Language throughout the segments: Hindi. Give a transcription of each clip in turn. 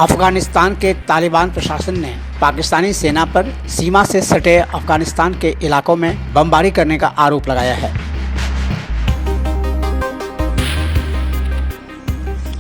अफगानिस्तान के तालिबान प्रशासन ने पाकिस्तानी सेना पर सीमा से सटे अफगानिस्तान के इलाकों में बमबारी करने का आरोप लगाया है।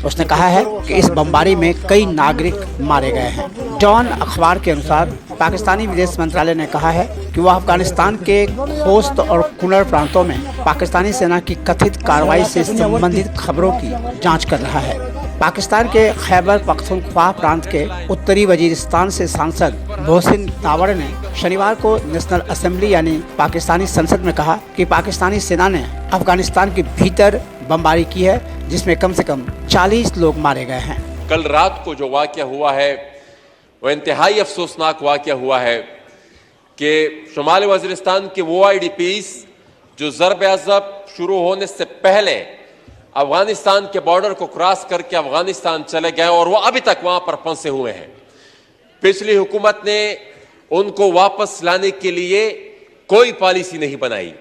उसने कहा है कि इस बमबारी में कई नागरिक मारे गए हैं। डॉन अखबार के अनुसार पाकिस्तानी विदेश मंत्रालय ने कहा है कि वह अफगानिस्तान के खोस्त और कुनर प्रांतों में पाकिस्तानी सेना की कथित कार्रवाई से संबंधित खबरों की जांच कर रहा है। पाकिस्तान के खैबर पख्तूनख्वा प्रांत के उत्तरी वजीरिस्तान से सांसद मोहसिन तावर ने शनिवार को नेशनल असेंबली यानी पाकिस्तानी संसद में कहा कि पाकिस्तानी सेना ने अफगानिस्तान के भीतर बमबारी की है, जिसमें कम से कम 40 लोग मारे गए हैं। कल रात को जो वाक़या हुआ है वह इंतहाई अफसोसनाक वाक़या हुआ है कि शुमाली वजीरिस्तान के वो IDPs जो ज़रब-ए-अज़ब शुरू होने से पहले अफगानिस्तान के बॉर्डर को क्रॉस करके अफगानिस्तान चले गए और वो अभी तक वहां पर फंसे हुए हैं। पिछली हुकूमत ने उनको वापस लाने के लिए कोई पॉलिसी नहीं बनाई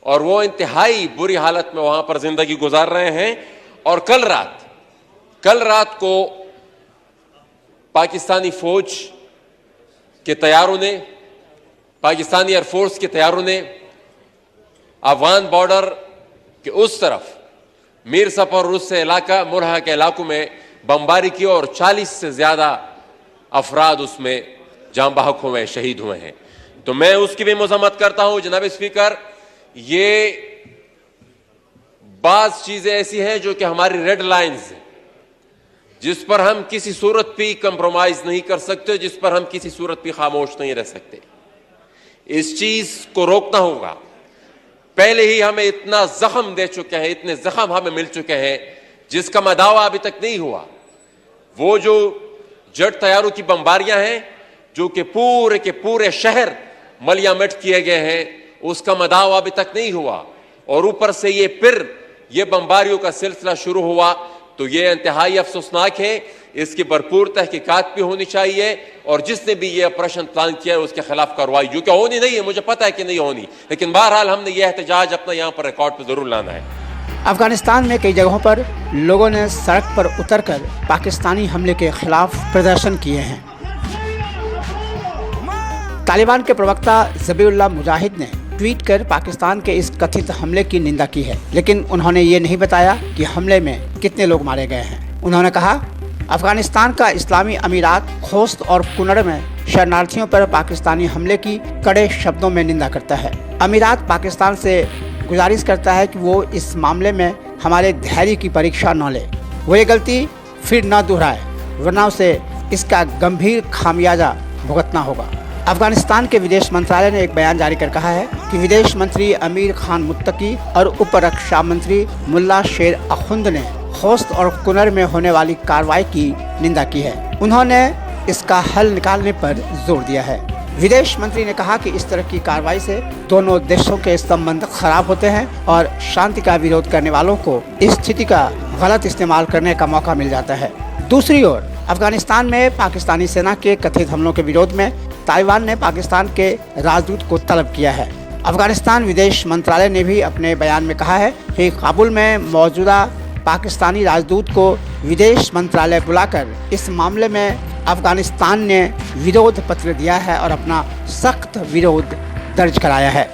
और वो इंतहाई बुरी हालत में वहां पर जिंदगी गुजार रहे हैं। और कल रात को पाकिस्तानी फौज के तैयारों ने, पाकिस्तानी एयरफोर्स के तैयारों ने अफगान बॉर्डर के उस तरफ मीर सफर उससे इलाका मुरहा के इलाकों में बमबारी की और 40 से ज्यादा अफराद उसमें जान बहक हुए, शहीद हुए हैं। तो मैं उसकी भी मजम्मत करता हूं जनाब स्पीकर। ये बाज चीजें ऐसी हैं जो कि हमारी रेड लाइंस हैं, जिस पर हम किसी सूरत भी कंप्रोमाइज नहीं कर सकते, जिस पर हम किसी सूरत भी खामोश नहीं रह सकते। इस चीज को रोकना होगा। पहले ही हमें इतना जख्म दे चुके हैं, इतने जख्म हमें मिल चुके हैं जिसका मदावा अभी तक नहीं हुआ। वो जो जेट तैयारों की बमबारियां हैं जो कि पूरे के पूरे शहर मलियामट किए गए हैं, उसका मदावा अभी तक नहीं हुआ और ऊपर से ये बमबारियों का सिलसिला शुरू हुआ, तो ये इंतहाई अफसोसनाक है। इसकी भरपूर तहकीकात भी होनी चाहिए और जिसने भी ये ऑपरेशन प्लान किया है उसके खिलाफ कार्रवाई, जो कि होनी नहीं है, मुझे पता है कि नहीं होनी, लेकिन बहरहाल हमने ये एहतजाज अपना यहाँ पर रिकॉर्ड पर जरूर लाना है। अफगानिस्तान में कई जगहों पर लोगों ने सड़क पर उतरकर पाकिस्तानी हमले के खिलाफ प्रदर्शन किए हैं। तालिबान के प्रवक्ता ज़बीहुल्लाह मुजाहिद ने ट्वीट कर पाकिस्तान के इस कथित हमले की निंदा की है, लेकिन उन्होंने ये नहीं बताया कि हमले में कितने लोग मारे गए हैं। उन्होंने कहा, अफगानिस्तान का इस्लामी अमीरात खोस्त और कुनर में शरणार्थियों पर पाकिस्तानी हमले की कड़े शब्दों में निंदा करता है। अमीरात पाकिस्तान से गुजारिश करता है कि वो इस मामले में हमारे धैर्य की परीक्षा न ले, वो ये गलती फिर न दोहराए, वरना उसे इसका गंभीर खामियाजा भुगतना होगा। अफगानिस्तान के विदेश मंत्रालय ने एक बयान जारी कर कहा है कि विदेश मंत्री अमीर खान मुत्तकी और उप रक्षा मंत्री मुल्ला शेर अखुंद ने खोस्त और कुनर में होने वाली कार्रवाई की निंदा की है। उन्होंने इसका हल निकालने पर जोर दिया है। विदेश मंत्री ने कहा कि इस तरह की कार्रवाई से दोनों देशों के संबंध खराब होते हैं और शांति का विरोध करने वालों को इस स्थिति का गलत इस्तेमाल करने का मौका मिल जाता है। दूसरी ओर अफगानिस्तान में पाकिस्तानी सेना के कथित हमलों के विरोध में तालिबान ने पाकिस्तान के राजदूत को तलब किया है। अफगानिस्तान विदेश मंत्रालय ने भी अपने बयान में कहा है कि काबुल में मौजूदा पाकिस्तानी राजदूत को विदेश मंत्रालय बुलाकर इस मामले में अफगानिस्तान ने विरोध पत्र दिया है और अपना सख्त विरोध दर्ज कराया है।